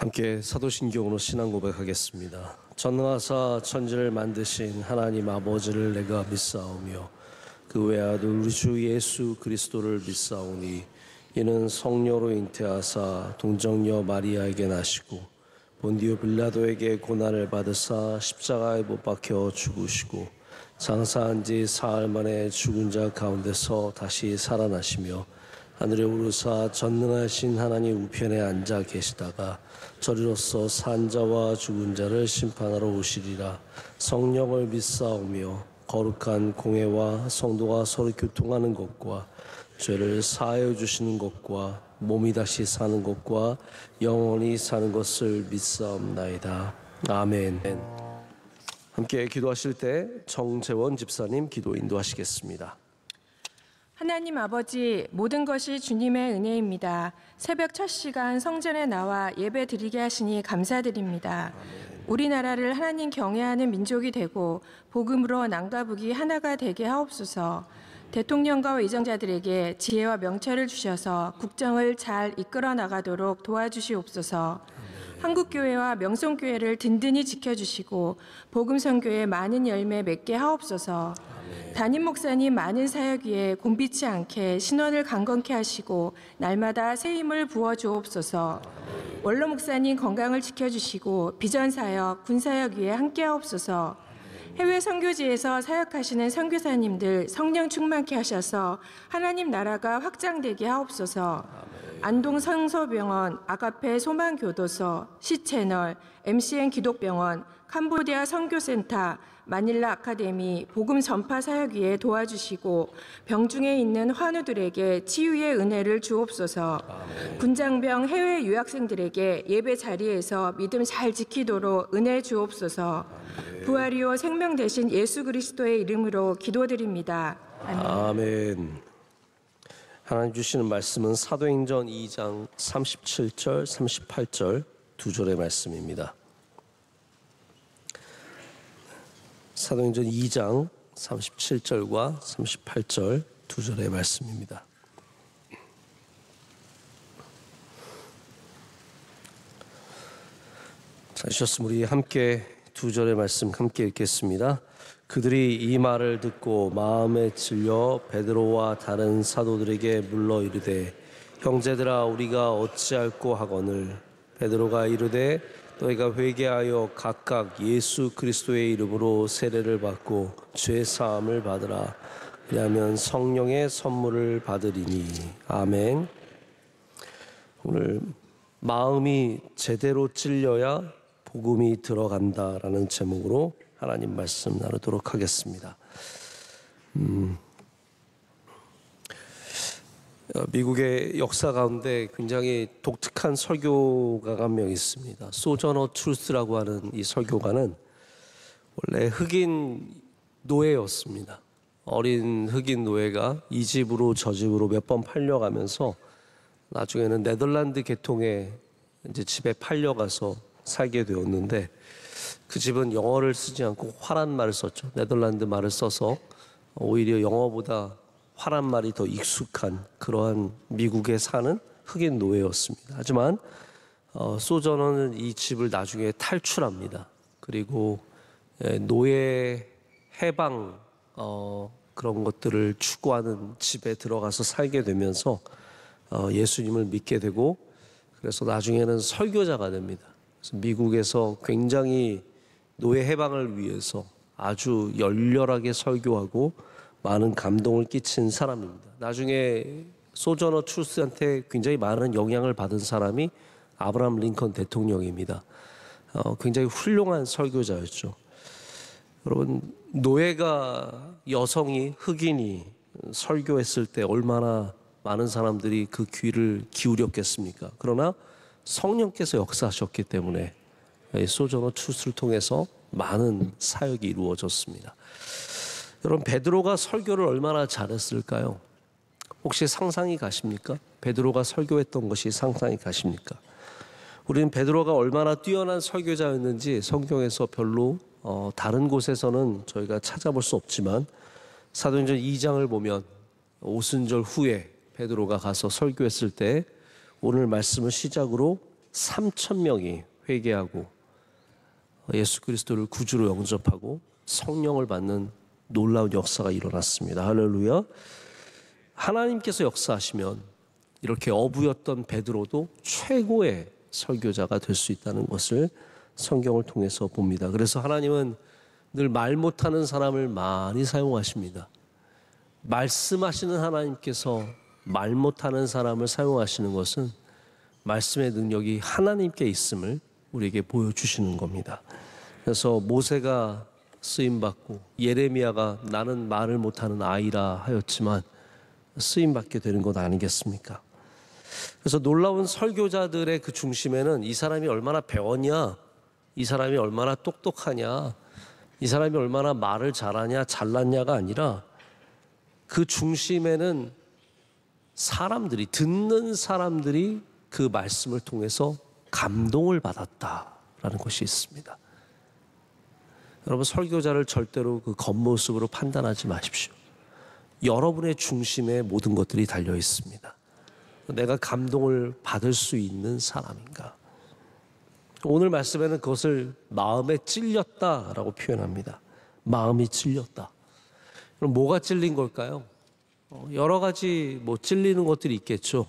함께 사도신경으로 신앙 고백하겠습니다. 전능하사 천지를 만드신 하나님 아버지를 내가 믿사오며 그 외아들 우리 주 예수 그리스도를 믿사오니 이는 성령으로 잉태하사 동정녀 마리아에게 나시고 본디오 빌라도에게 고난을 받으사 십자가에 못 박혀 죽으시고 장사한 지 사흘 만에 죽은 자 가운데서 다시 살아나시며 하늘에 오르사 전능하신 하나님 우편에 앉아 계시다가 저리로서 산 자와 죽은 자를 심판하러 오시리라. 성령을 믿사오며 거룩한 공회와 성도가 서로 교통하는 것과 죄를 사하여 주시는 것과 몸이 다시 사는 것과 영원히 사는 것을 믿사옵나이다. 아멘. 함께 기도하실 때 정재원 집사님 기도 인도하시겠습니다. 하나님 아버지, 모든 것이 주님의 은혜입니다. 새벽 첫 시간 성전에 나와 예배 드리게 하시니 감사드립니다. 우리나라를 하나님 경외하는 민족이 되고 복음으로 남과 북이 하나가 되게 하옵소서. 대통령과 의정자들에게 지혜와 명철을 주셔서 국정을 잘 이끌어 나가도록 도와주시옵소서. 한국교회와 명성교회를 든든히 지켜주시고 복음 선교에 많은 열매 맺게 하옵소서. 담임 목사님 많은 사역 위에 곤비치 않게 신원을 강건케 하시고 날마다 새 힘을 부어 주옵소서. 원로 목사님 건강을 지켜주시고 비전 사역, 군 사역 위에 함께 하옵소서. 해외 선교지에서 사역하시는 선교사님들 성령 충만케 하셔서 하나님 나라가 확장되게 하옵소서. 안동 성서병원, 아가페 소망교도소, 시채널, MCN 기독병원, 캄보디아 선교센터, 마닐라 아카데미, 복음 전파 사역 위에 도와주시고 병중에 있는 환우들에게 치유의 은혜를 주옵소서. 군장병 해외 유학생들에게 예배 자리에서 믿음 잘 지키도록 은혜 주옵소서. 부활이요 생명 되신 예수 그리스도의 이름으로 기도드립니다. 아멘. 아멘. 하나님 주시는 말씀은 사도행전 2장 37절, 38절 두 절의 말씀입니다. 사도행전 2장 37절과 38절 두 절의 말씀입니다. 찾으셨으면 우리 함께 두 절의 말씀 함께 읽겠습니다. 그들이 이 말을 듣고 마음에 질려 베드로와 다른 사도들에게 물러 이르되 형제들아 우리가 어찌할꼬 하거늘. 베드로가 이르되 너희가 회개하여 각각 예수 그리스도의 이름으로 세례를 받고 죄 사함을 받으라. 그리하면 성령의 선물을 받으리니. 아멘. 오늘 마음이 제대로 찔려야 복음이 들어간다라는 제목으로 하나님 말씀 나누도록 하겠습니다. 미국의 역사 가운데 굉장히 독특한 설교가가 한 명 있습니다. 소저너 트루스라고 하는 이 설교가는 원래 흑인 노예였습니다. 어린 흑인 노예가 이 집으로 저 집으로 몇 번 팔려가면서 나중에는 네덜란드 계통의 이제 집에 팔려가서 살게 되었는데 그 집은 영어를 쓰지 않고 화란 말을 썼죠. 네덜란드 말을 써서 오히려 영어보다 화란 말이 더 익숙한 그러한 미국에 사는 흑인 노예였습니다. 하지만 소저너는 이 집을 나중에 탈출합니다. 그리고 노예 해방 그런 것들을 추구하는 집에 들어가서 살게 되면서 예수님을 믿게 되고 그래서 나중에는 설교자가 됩니다. 그래서 미국에서 굉장히 노예 해방을 위해서 아주 열렬하게 설교하고 많은 감동을 끼친 사람입니다. 나중에 소저너 트루스한테 굉장히 많은 영향을 받은 사람이 아브라함 링컨 대통령입니다. 굉장히 훌륭한 설교자였죠. 여러분, 노예가 여성이 흑인이 설교했을 때 얼마나 많은 사람들이 그 귀를 기울였겠습니까? 그러나 성령께서 역사하셨기 때문에 소저너 트루스를 통해서 많은 사역이 이루어졌습니다. 여러분, 베드로가 설교를 얼마나 잘했을까요? 혹시 상상이 가십니까? 베드로가 설교했던 것이 상상이 가십니까? 우리는 베드로가 얼마나 뛰어난 설교자였는지 성경에서 별로 다른 곳에서는 저희가 찾아볼 수 없지만 사도행전 2장을 보면 오순절 후에 베드로가 가서 설교했을 때 오늘 말씀을 시작으로 3,000명이 회개하고 예수 그리스도를 구주로 영접하고 성령을 받는 놀라운 역사가 일어났습니다. 할렐루야. 하나님께서 역사하시면 이렇게 어부였던 베드로도 최고의 설교자가 될 수 있다는 것을 성경을 통해서 봅니다. 그래서 하나님은 늘 말 못하는 사람을 많이 사용하십니다. 말씀하시는 하나님께서 말 못하는 사람을 사용하시는 것은 말씀의 능력이 하나님께 있음을 우리에게 보여주시는 겁니다. 그래서 모세가 쓰임받고 예레미야가 나는 말을 못하는 아이라 하였지만 쓰임받게 되는 것 아니겠습니까? 그래서 놀라운 설교자들의 그 중심에는 이 사람이 얼마나 배웠냐, 이 사람이 얼마나 똑똑하냐, 이 사람이 얼마나 말을 잘하냐, 잘났냐가 아니라 그 중심에는 사람들이, 듣는 사람들이 그 말씀을 통해서 감동을 받았다라는 것이 있습니다. 여러분, 설교자를 절대로 그 겉모습으로 판단하지 마십시오. 여러분의 중심에 모든 것들이 달려 있습니다. 내가 감동을 받을 수 있는 사람인가? 오늘 말씀에는 그것을 마음에 찔렸다라고 표현합니다. 마음이 찔렸다. 그럼 뭐가 찔린 걸까요? 여러 가지 찔리는 것들이 있겠죠.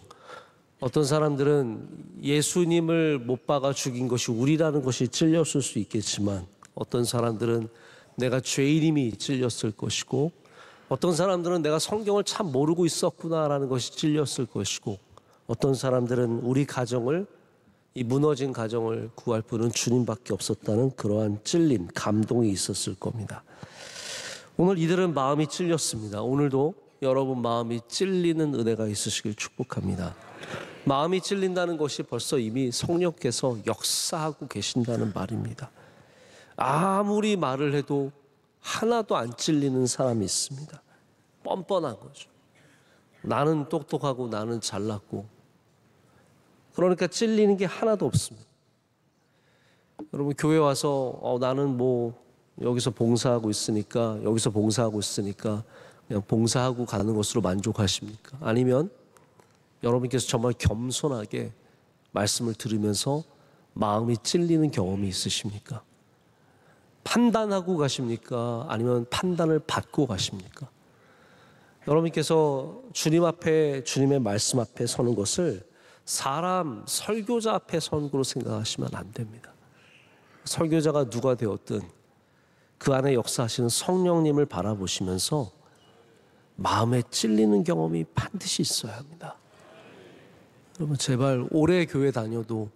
어떤 사람들은 예수님을 못 박아 죽인 것이 우리라는 것이 찔렸을 수 있겠지만, 어떤 사람들은 내가 죄인임이 찔렸을 것이고, 어떤 사람들은 내가 성경을 참 모르고 있었구나라는 것이 찔렸을 것이고, 어떤 사람들은 우리 가정을, 이 무너진 가정을 구할 분은 주님밖에 없었다는 그러한 찔림, 감동이 있었을 겁니다. 오늘 이들은 마음이 찔렸습니다. 오늘도 여러분 마음이 찔리는 은혜가 있으시길 축복합니다. 마음이 찔린다는 것이 벌써 이미 성령께서 역사하고 계신다는 말입니다. 아무리 말을 해도 하나도 안 찔리는 사람이 있습니다. 뻔뻔한 거죠. 나는 똑똑하고 나는 잘났고, 그러니까 찔리는 게 하나도 없습니다. 여러분, 교회 와서 나는 여기서 봉사하고 있으니까 그냥 봉사하고 가는 것으로 만족하십니까? 아니면 여러분께서 정말 겸손하게 말씀을 들으면서 마음이 찔리는 경험이 있으십니까? 판단하고 가십니까? 아니면 판단을 받고 가십니까? 여러분께서 주님 앞에, 주님의 말씀 앞에 서는 것을 사람, 설교자 앞에 선 거로 생각하시면 안 됩니다. 설교자가 누가 되었든 그 안에 역사하시는 성령님을 바라보시면서 마음에 찔리는 경험이 반드시 있어야 합니다. 여러분, 제발 오래 교회 다녀도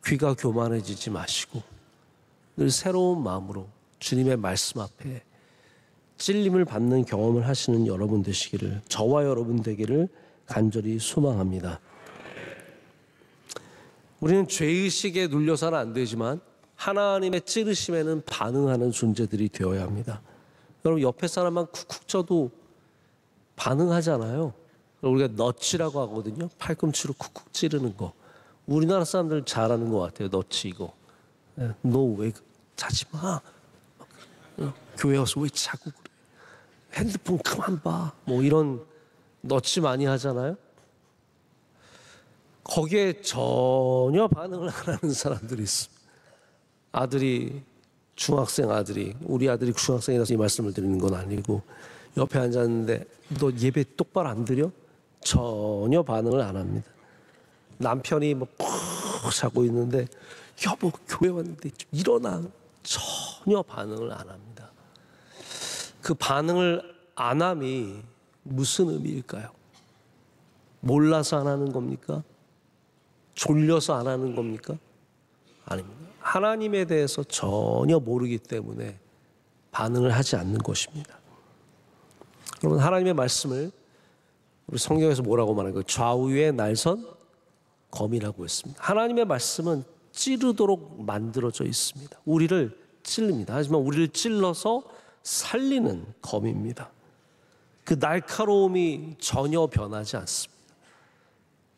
귀가 교만해지지 마시고 늘 새로운 마음으로 주님의 말씀 앞에 찔림을 받는 경험을 하시는 여러분 되시기를, 저와 여러분 되기를 간절히 소망합니다. 우리는 죄의식에 눌려서는 안 되지만 하나님의 찌르심에는 반응하는 존재들이 되어야 합니다. 여러분, 옆에 사람만 쿡쿡 쪄도 반응하잖아요. 우리가 너치라고 하거든요. 팔꿈치로 쿡쿡 찌르는 거. 우리나라 사람들 잘하는 것 같아요. 너치 이거. 너 왜 자지 마. 교회 와서 왜 자꾸 그래. 핸드폰 그만 봐. 이런 너치 많이 하잖아요. 거기에 전혀 반응을 안 하는 사람들이 있습니다. 중학생 아들이, 우리 아들이 중학생이라서 이 말씀을 드리는 건 아니고, 옆에 앉았는데 너 예배 똑바로 안 드려? 전혀 반응을 안 합니다. 남편이 푹 자고 있는데 여보 교회 왔는데 좀 일어나. 전혀 반응을 안 합니다. 그 반응을 안 함이 무슨 의미일까요? 몰라서 안 하는 겁니까? 졸려서 안 하는 겁니까? 아닙니다. 하나님에 대해서 전혀 모르기 때문에 반응을 하지 않는 것입니다. 여러분, 하나님의 말씀을 우리 성경에서 뭐라고 말하는 거예요? 좌우의 날선 검이라고 했습니다. 하나님의 말씀은 찌르도록 만들어져 있습니다. 우리를 찔릅니다. 하지만 우리를 찔러서 살리는 검입니다. 그 날카로움이 전혀 변하지 않습니다.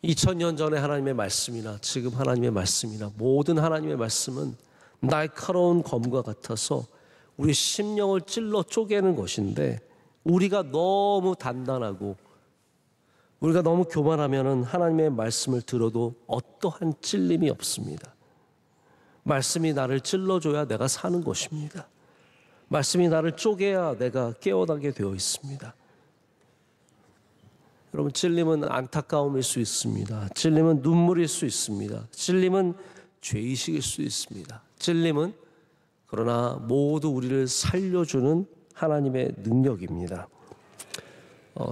2000년 전에 하나님의 말씀이나 지금 하나님의 말씀이나 모든 하나님의 말씀은 날카로운 검과 같아서 우리 심령을 찔러 쪼개는 것인데, 우리가 너무 단단하고 우리가 너무 교만하면은 하나님의 말씀을 들어도 어떠한 찔림이 없습니다. 말씀이 나를 찔러줘야 내가 사는 것입니다. 말씀이 나를 쪼개야 내가 깨어나게 되어 있습니다. 여러분, 찔림은 안타까움일 수 있습니다. 찔림은 눈물일 수 있습니다. 찔림은 죄의식일 수 있습니다. 찔림은 그러나 모두 우리를 살려주는 하나님의 능력입니다.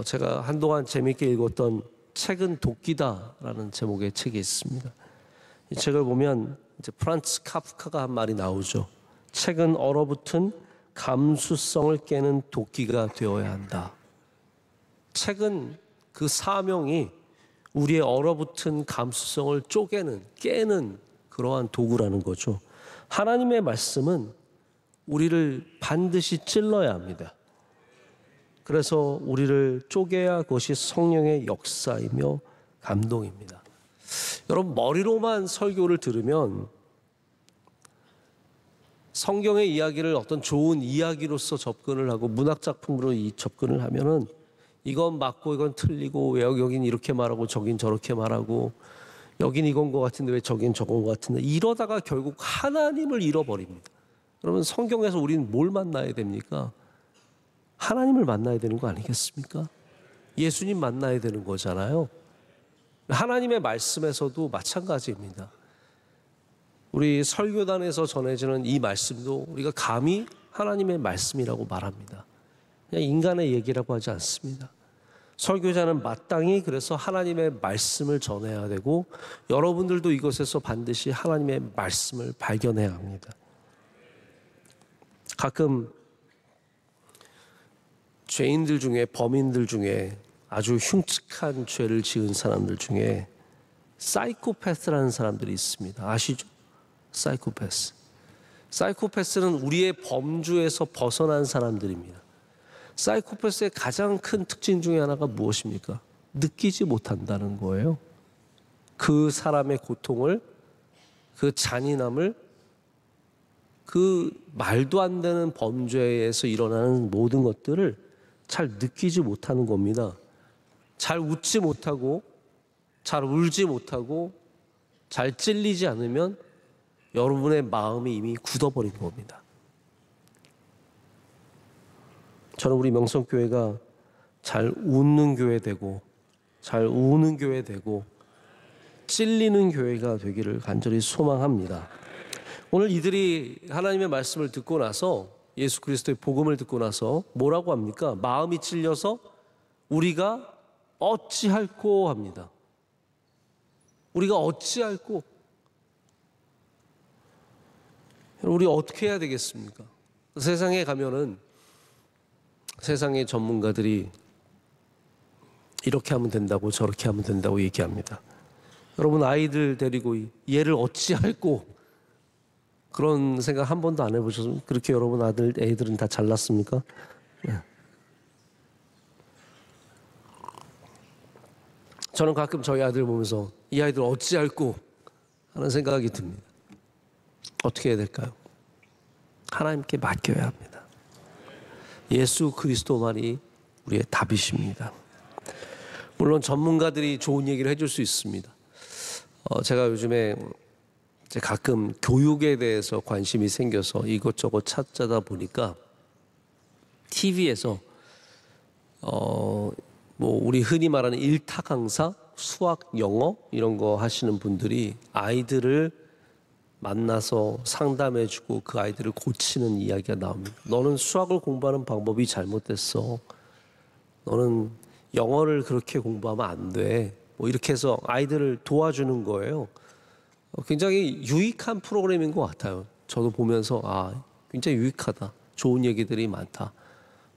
제가 한동안 재미있게 읽었던 책은 도끼다라는 제목의 책이 있습니다. 이 책을 보면 이제 프란츠 카프카가 한 말이 나오죠. 책은 얼어붙은 감수성을 깨는 도끼가 되어야 한다. 책은 그 사명이 우리의 얼어붙은 감수성을 쪼개는, 깨는 그러한 도구라는 거죠. 하나님의 말씀은 우리를 반드시 찔러야 합니다. 그래서 우리를 쪼개야 그것이 성령의 역사이며 감동입니다. 여러분, 머리로만 설교를 들으면 성경의 이야기를 어떤 좋은 이야기로서 접근을 하고 문학작품으로 접근을 하면은 이건 맞고 이건 틀리고 여긴 이렇게 말하고 저긴 저렇게 말하고 여긴 이건 것 같은데 왜 저긴 저건 것 같은데 이러다가 결국 하나님을 잃어버립니다. 그러면 성경에서 우리는 뭘 만나야 됩니까? 하나님을 만나야 되는 거 아니겠습니까? 예수님 만나야 되는 거잖아요. 하나님의 말씀에서도 마찬가지입니다. 우리 설교단에서 전해지는 이 말씀도 우리가 감히 하나님의 말씀이라고 말합니다. 그냥 인간의 얘기라고 하지 않습니다. 설교자는 마땅히 그래서 하나님의 말씀을 전해야 되고 여러분들도 이것에서 반드시 하나님의 말씀을 발견해야 합니다. 가끔 죄인들 중에, 범인들 중에 아주 흉측한 죄를 지은 사람들 중에 사이코패스라는 사람들이 있습니다. 아시죠? 사이코패스. 사이코패스는 우리의 범주에서 벗어난 사람들입니다. 사이코패스의 가장 큰 특징 중에 하나가 무엇입니까? 느끼지 못한다는 거예요. 그 사람의 고통을, 그 잔인함을, 그 말도 안 되는 범죄에서 일어나는 모든 것들을 잘 느끼지 못하는 겁니다. 잘 웃지 못하고, 잘 울지 못하고, 잘 찔리지 않으면 여러분의 마음이 이미 굳어버린 겁니다. 저는 우리 명성교회가 잘 웃는 교회 되고, 잘 우는 교회 되고, 찔리는 교회가 되기를 간절히 소망합니다. 오늘 이들이 하나님의 말씀을 듣고 나서, 예수 그리스도의 복음을 듣고 나서 뭐라고 합니까? 마음이 찔려서 우리가 어찌할꼬 합니다. 우리가 어찌할꼬? 우리 어떻게 해야 되겠습니까? 세상에 가면은 세상의 전문가들이 이렇게 하면 된다고 저렇게 하면 된다고 얘기합니다. 여러분, 아이들 데리고 얘를 어찌할꼬? 그런 생각 한 번도 안 해보셨습니까? 그렇게 여러분 애들은 다 잘났습니까? 네. 저는 가끔 저희 아들 보면서 이 아이들 어찌할꼬 하는 생각이 듭니다. 어떻게 해야 될까요? 하나님께 맡겨야 합니다. 예수 그리스도만이 우리의 답이십니다. 물론 전문가들이 좋은 얘기를 해줄 수 있습니다. 제가 요즘에 가끔 교육에 대해서 관심이 생겨서 이것저것 찾다 보니까 TV에서 뭐 우리 흔히 말하는 일타 강사, 수학, 영어 이런 거 하시는 분들이 아이들을 만나서 상담해주고 그 아이들을 고치는 이야기가 나옵니다. 너는 수학을 공부하는 방법이 잘못됐어. 너는 영어를 그렇게 공부하면 안 돼. 뭐 이렇게 해서 아이들을 도와주는 거예요. 굉장히 유익한 프로그램인 것 같아요. 저도 보면서 굉장히 유익하다. 좋은 얘기들이 많다.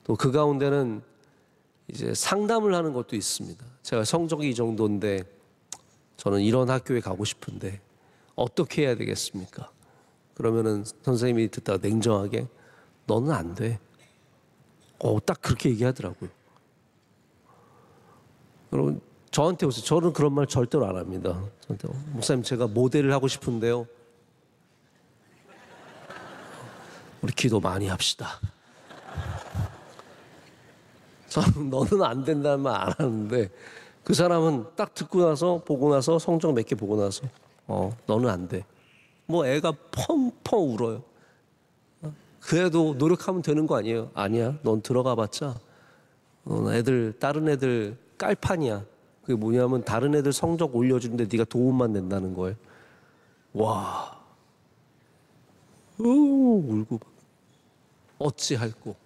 또 그 가운데는 이제 상담을 하는 것도 있습니다. 제가 성적이 이 정도인데 저는 이런 학교에 가고 싶은데 어떻게 해야 되겠습니까? 그러면은 선생님이 듣다가 냉정하게 너는 안 돼. 딱 그렇게 얘기하더라고요. 여러분, 저한테 오세요. 저는 그런 말 절대로 안 합니다. 저한테 목사님 제가 모델을 하고 싶은데요. 우리 기도 많이 합시다. 저는 너는 안 된다는 말 안 하는데 그 사람은 딱 듣고 나서 보고 나서 성경 몇 개 보고 나서 너는 안 돼. 뭐 애가 펑펑 울어요. 그래도 노력하면 되는 거 아니에요? 아니야. 넌 들어가 봤자 다른 애들 깔판이야. 그게 뭐냐면 다른 애들 성적 올려주는데 네가 도움만 낸다는 거예요. 와, 울고 어찌할꼬.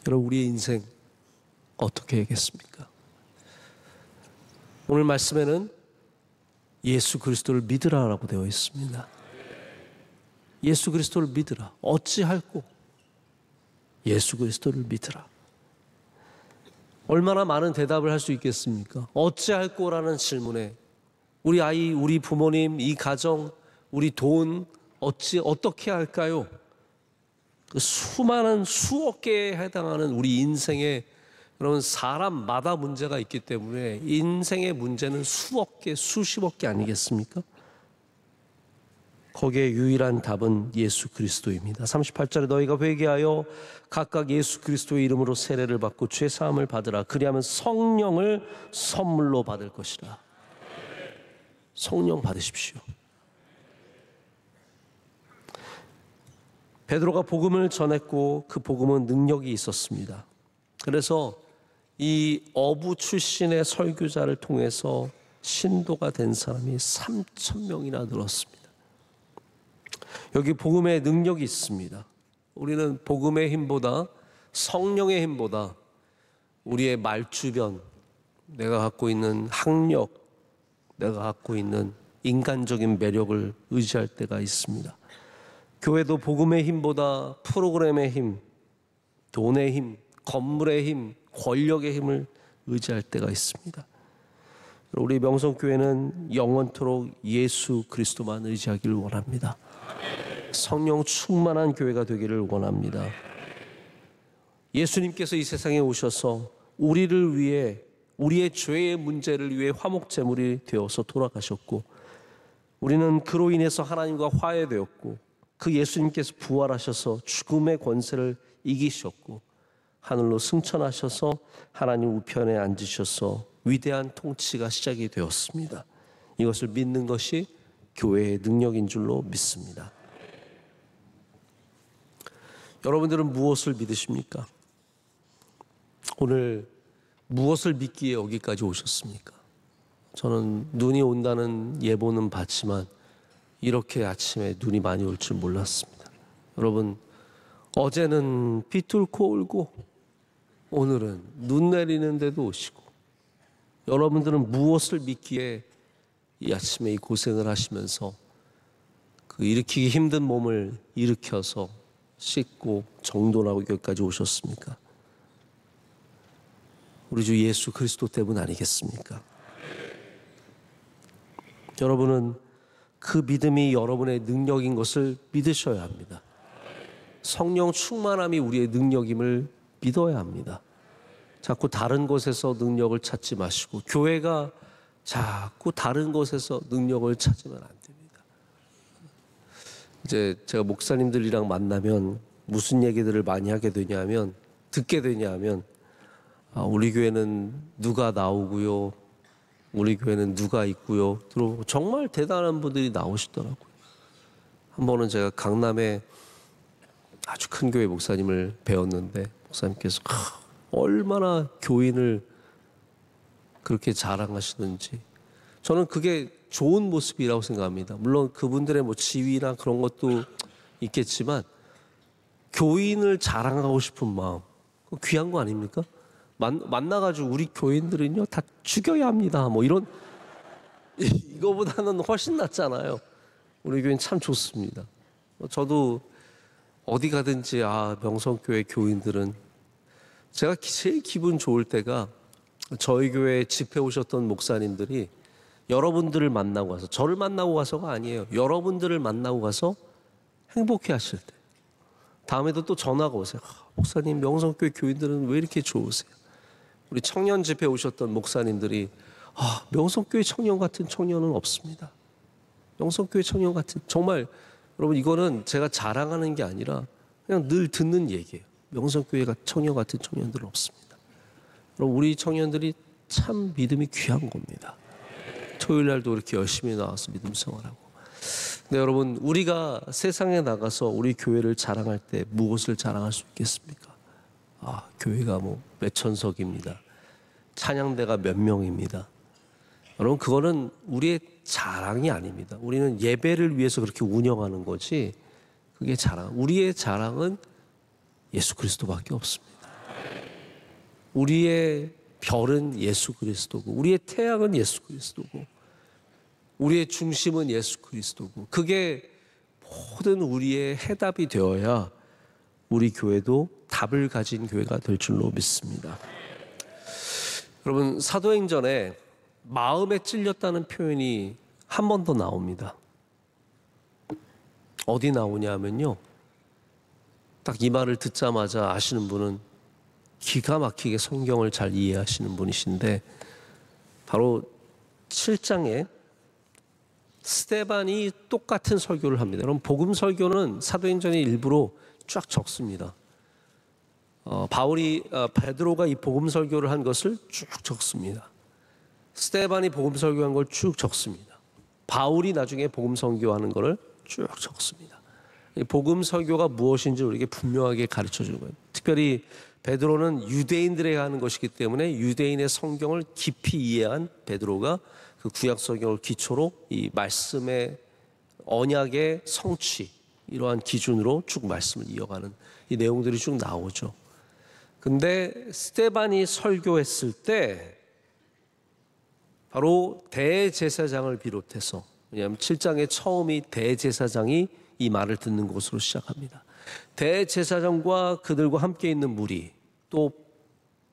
여러분, 우리의 인생 어떻게 해야겠습니까? 오늘 말씀에는 예수 그리스도를 믿으라라고 되어 있습니다. 예수 그리스도를 믿으라. 어찌할꼬? 예수 그리스도를 믿으라. 얼마나 많은 대답을 할 수 있겠습니까? 어찌할꼬라는 질문에 우리 아이, 우리 부모님, 이 가정, 우리 돈 어떻게 할까요? 그 수많은 수억 개에 해당하는 우리 인생에 여러분 사람마다 문제가 있기 때문에 인생의 문제는 수억 개, 수십억 개 아니겠습니까? 거기에 유일한 답은 예수 그리스도입니다. 38절에 너희가 회개하여 각각 예수 그리스도의 이름으로 세례를 받고 죄 사함을 받으라. 그리하면 성령을 선물로 받을 것이라. 성령 받으십시오. 베드로가 복음을 전했고 그 복음은 능력이 있었습니다. 그래서 이 어부 출신의 설교자를 통해서 신도가 된 사람이 3,000명이나 늘었습니다. 여기 복음의 능력이 있습니다. 우리는 복음의 힘보다 성령의 힘보다 우리의 말주변, 내가 갖고 있는 학력, 내가 갖고 있는 인간적인 매력을 의지할 때가 있습니다. 교회도 복음의 힘보다 프로그램의 힘, 돈의 힘, 건물의 힘, 권력의 힘을 의지할 때가 있습니다. 우리 명성교회는 영원토록 예수 그리스도만 의지하기를 원합니다. 성령 충만한 교회가 되기를 원합니다. 예수님께서 이 세상에 오셔서 우리를 위해, 우리의 죄의 문제를 위해 화목제물이 되어서 돌아가셨고, 우리는 그로 인해서 하나님과 화해되었고, 그 예수님께서 부활하셔서 죽음의 권세를 이기셨고 하늘로 승천하셔서 하나님 우편에 앉으셔서 위대한 통치가 시작이 되었습니다. 이것을 믿는 것이 교회의 능력인 줄로 믿습니다. 여러분들은 무엇을 믿으십니까? 오늘 무엇을 믿기에 여기까지 오셨습니까? 저는 눈이 온다는 예보는 봤지만 이렇게 아침에 눈이 많이 올 줄 몰랐습니다. 여러분, 어제는 비 뚫고 울고 오늘은 눈 내리는데도 오시고, 여러분들은 무엇을 믿기에 이 아침에 이 고생을 하시면서 그 일으키기 힘든 몸을 일으켜서 씻고 정돈하고 여기까지 오셨습니까? 우리 주 예수 그리스도 때문 아니겠습니까? 여러분은 그 믿음이 여러분의 능력인 것을 믿으셔야 합니다. 성령 충만함이 우리의 능력임을 믿어야 합니다. 자꾸 다른 곳에서 능력을 찾지 마시고, 교회가 자꾸 다른 곳에서 능력을 찾으면 안 됩니다. 이제 제가 목사님들이랑 만나면 무슨 얘기들을 많이 하게 되냐면, 듣게 되냐면, 우리 교회는 누가 나오고요, 우리 교회는 누가 있고요. 정말 대단한 분들이 나오시더라고요. 한 번은 제가 강남에 아주 큰 교회 목사님을 배웠는데, 목사님께서 얼마나 교인을 그렇게 자랑하시는지, 저는 그게 좋은 모습이라고 생각합니다. 물론 그분들의 뭐 지위나 그런 것도 있겠지만 교인을 자랑하고 싶은 마음, 귀한 거 아닙니까? 만나가지고 우리 교인들은요 다 죽여야 합니다, 뭐 이런, 이거보다는 훨씬 낫잖아요. 우리 교인 참 좋습니다. 저도 어디 가든지 명성교회 교인들은, 제가 제일 기분 좋을 때가 저희 교회 집회 오셨던 목사님들이 여러분들을 만나고 가서, 저를 만나고 가서가 아니에요, 여러분들을 만나고 가서 행복해 하실 때, 다음에도 또 전화가 오세요. 목사님, 명성교회 교인들은 왜 이렇게 좋으세요? 우리 청년 집회 오셨던 목사님들이 명성교회 청년 같은 청년은 없습니다. 명성교회 청년 같은, 정말 여러분, 이거는 제가 자랑하는 게 아니라 그냥 늘 듣는 얘기예요. 명성교회가 청년 같은 청년들은 없습니다. 그럼 우리 청년들이 참 믿음이 귀한 겁니다. 토요일 날도 이렇게 열심히 나와서 믿음 생활하고. 근데 여러분, 우리가 세상에 나가서 우리 교회를 자랑할 때 무엇을 자랑할 수 있겠습니까? 교회가 뭐 몇 천석입니다. 찬양대가 몇 명입니다. 여러분, 그거는 우리의 자랑이 아닙니다. 우리는 예배를 위해서 그렇게 운영하는 거지, 그게 자랑. 우리의 자랑은 예수 그리스도밖에 없습니다. 우리의 별은 예수 그리스도고, 우리의 태양은 예수 그리스도고, 우리의 중심은 예수 그리스도고, 그게 모든 우리의 해답이 되어야 우리 교회도 답을 가진 교회가 될 줄로 믿습니다. 여러분, 사도행전에 마음에 찔렸다는 표현이 한 번 더 나옵니다. 어디 나오냐면요, 딱 이 말을 듣자마자 아시는 분은 기가 막히게 성경을 잘 이해하시는 분이신데, 바로 7장에 스데반이 똑같은 설교를 합니다. 여러분, 복음 설교는 사도행전이 일부러 쫙 적습니다. 베드로가 이 복음 설교를 한 것을 쭉 적습니다. 스데반이 복음 설교한 걸 쭉 적습니다. 바울이 나중에 복음 선교하는 것을 쭉 적습니다. 이 복음 설교가 무엇인지 우리에게 분명하게 가르쳐 주는 거예요. 특별히 베드로는 유대인들에게 하는 것이기 때문에 유대인의 성경을 깊이 이해한 베드로가 그 구약 성경을 기초로 이 말씀의 언약의 성취, 이러한 기준으로 쭉 말씀을 이어가는 이 내용들이 쭉 나오죠. 근데 스데반이 설교했을 때 바로 대제사장을 비롯해서, 왜냐하면 7장의 처음이 대제사장이 이 말을 듣는 것으로 시작합니다. 대제사장과 그들과 함께 있는 무리, 또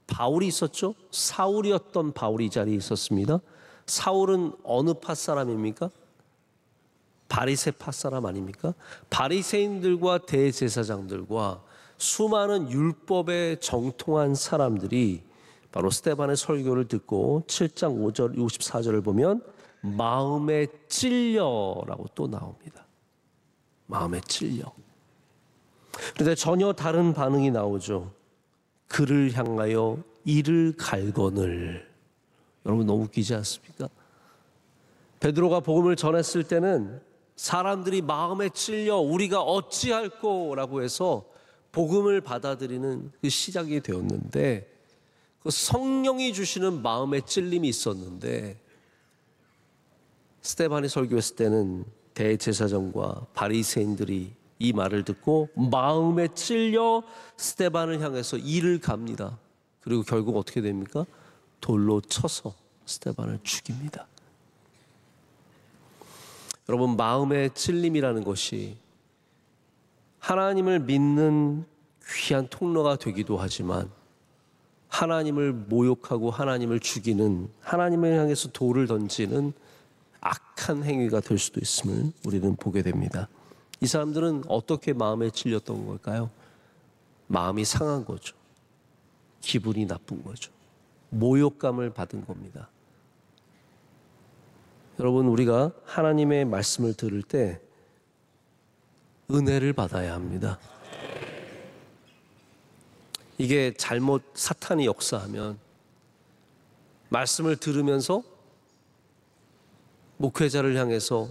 바울이 있었죠. 사울이었던 바울이 이 자리에 있었습니다. 사울은 어느 파 사람입니까? 바리새파 사람 아닙니까? 바리새인들과 대제사장들과 수많은 율법에 정통한 사람들이 바로 스데반의 설교를 듣고 7장 5절 54절을 보면 마음에 찔려라고 또 나옵니다. 마음에 찔려. 그런데 전혀 다른 반응이 나오죠. 그를 향하여 이를 갈거늘. 여러분, 너무 웃기지 않습니까? 베드로가 복음을 전했을 때는 사람들이 마음에 찔려 우리가 어찌할꼬라고 해서 복음을 받아들이는 그 시작이 되었는데, 그 성령이 주시는 마음의 찔림이 있었는데, 스데반이 설교했을 때는 대제사장과 바리새인들이 이 말을 듣고 마음에 찔려 스데반을 향해서 이를 갑니다. 그리고 결국 어떻게 됩니까? 돌로 쳐서 스데반을 죽입니다. 여러분, 마음의 찔림이라는 것이 하나님을 믿는 귀한 통로가 되기도 하지만 하나님을 모욕하고 하나님을 죽이는, 하나님을 향해서 돌을 던지는 악한 행위가 될 수도 있음을 우리는 보게 됩니다. 이 사람들은 어떻게 마음에 찔렸던 걸까요? 마음이 상한 거죠. 기분이 나쁜 거죠. 모욕감을 받은 겁니다. 여러분, 우리가 하나님의 말씀을 들을 때 은혜를 받아야 합니다. 이게 잘못 사탄이 역사하면 말씀을 들으면서 목회자를 향해서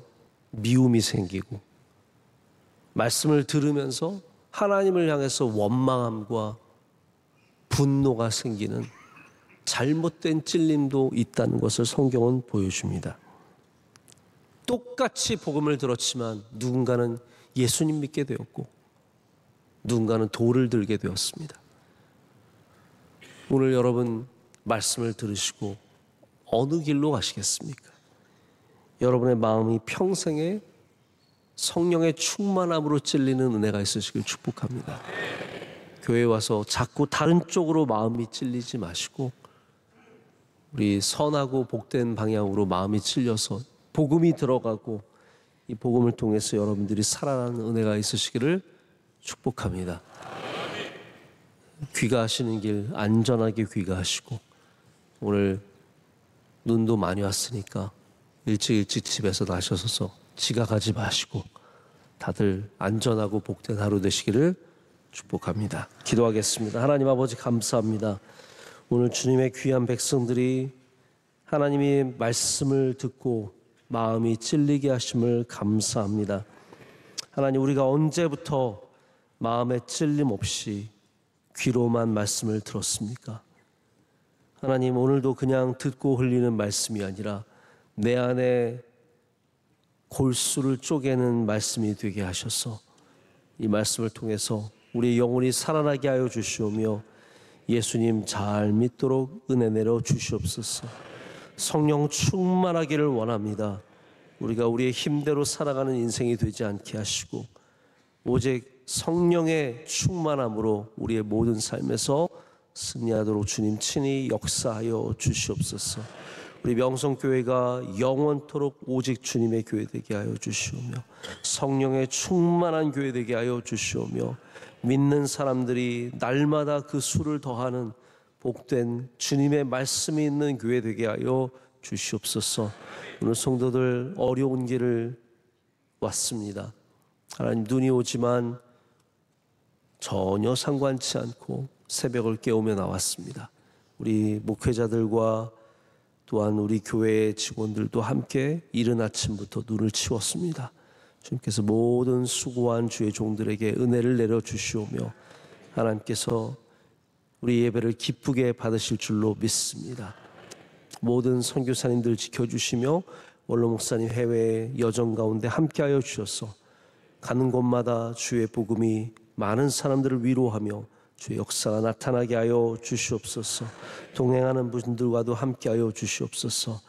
미움이 생기고, 말씀을 들으면서 하나님을 향해서 원망함과 분노가 생기는 잘못된 찔림도 있다는 것을 성경은 보여줍니다. 똑같이 복음을 들었지만 누군가는 예수님 믿게 되었고 누군가는 돌을 들게 되었습니다. 오늘 여러분 말씀을 들으시고 어느 길로 가시겠습니까? 여러분의 마음이 평생에 성령의 충만함으로 찔리는 은혜가 있으시길 축복합니다. 교회에 와서 자꾸 다른 쪽으로 마음이 찔리지 마시고 우리 선하고 복된 방향으로 마음이 찔려서 복음이 들어가고 이 복음을 통해서 여러분들이 살아나는 은혜가 있으시기를 축복합니다. 귀가하시는 길 안전하게 귀가하시고, 오늘 눈도 많이 왔으니까 일찍 집에서 나셔서 지각하지 마시고 다들 안전하고 복된 하루 되시기를 축복합니다. 기도하겠습니다. 하나님 아버지, 감사합니다. 오늘 주님의 귀한 백성들이 하나님의 말씀을 듣고 마음이 찔리게 하심을 감사합니다. 하나님, 우리가 언제부터 마음에 찔림 없이 귀로만 말씀을 들었습니까? 하나님, 오늘도 그냥 듣고 흘리는 말씀이 아니라 내 안에 골수를 쪼개는 말씀이 되게 하셔서 이 말씀을 통해서 우리의 영혼이 살아나게 하여 주시오며 예수님 잘 믿도록 은혜 내려 주시옵소서. 성령 충만하기를 원합니다. 우리가 우리의 힘대로 살아가는 인생이 되지 않게 하시고 오직 성령의 충만함으로 우리의 모든 삶에서 승리하도록 주님 친히 역사하여 주시옵소서. 우리 명성교회가 영원토록 오직 주님의 교회 되게 하여 주시오며 성령의 충만한 교회 되게 하여 주시오며 믿는 사람들이 날마다 그 수를 더하는 복된 주님의 말씀이 있는 교회 되게 하여 주시옵소서. 오늘 성도들 어려운 길을 왔습니다. 하나님, 눈이 오지만 전혀 상관치 않고 새벽을 깨우며 나왔습니다. 우리 목회자들과 또한 우리 교회의 직원들도 함께 이른 아침부터 눈을 치웠습니다. 주님께서 모든 수고한 주의 종들에게 은혜를 내려주시오며 하나님께서 우리 예배를 기쁘게 받으실 줄로 믿습니다. 모든 선교사님들 지켜주시며 원로 목사님 해외 여정 가운데 함께하여 주셔서 가는 곳마다 주의 복음이 많은 사람들을 위로하며 주의 역사가 나타나게 하여 주시옵소서. 동행하는 분들과도 함께하여 주시옵소서.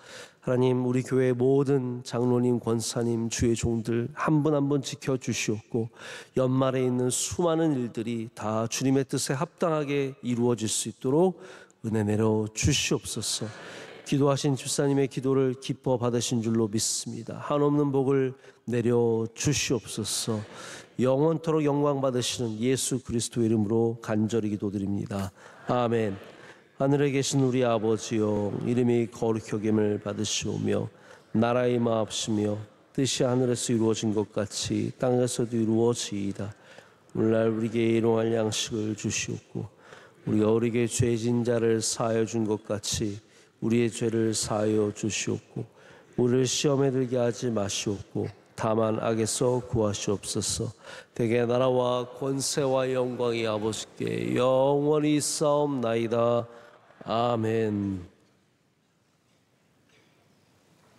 하나님, 우리 교회의 모든 장로님, 권사님, 주의 종들 한 분 한 분 지켜주시옵고 연말에 있는 수많은 일들이 다 주님의 뜻에 합당하게 이루어질 수 있도록 은혜 내려 주시옵소서. 기도하신 집사님의 기도를 기뻐 받으신 줄로 믿습니다. 한없는 복을 내려 주시옵소서. 영원토록 영광 받으시는 예수 그리스도의 이름으로 간절히 기도드립니다. 아멘. 하늘에 계신 우리 아버지여, 이름이 거룩히 여김을 받으시오며 나라의 임하옵시며 뜻이 하늘에서 이루어진 것 같이 땅에서도 이루어지이다. 오늘날 우리에게 일용할 양식을 주시옵고 우리가 우리에게 죄진 자를 사하여 준 것 같이 우리의 죄를 사하여 주시옵고 우리를 시험에 들게 하지 마시옵고 다만 악에서 구하시옵소서. 대개 나라와 권세와 영광이 아버지께 영원히 있사옵나이다. 아멘.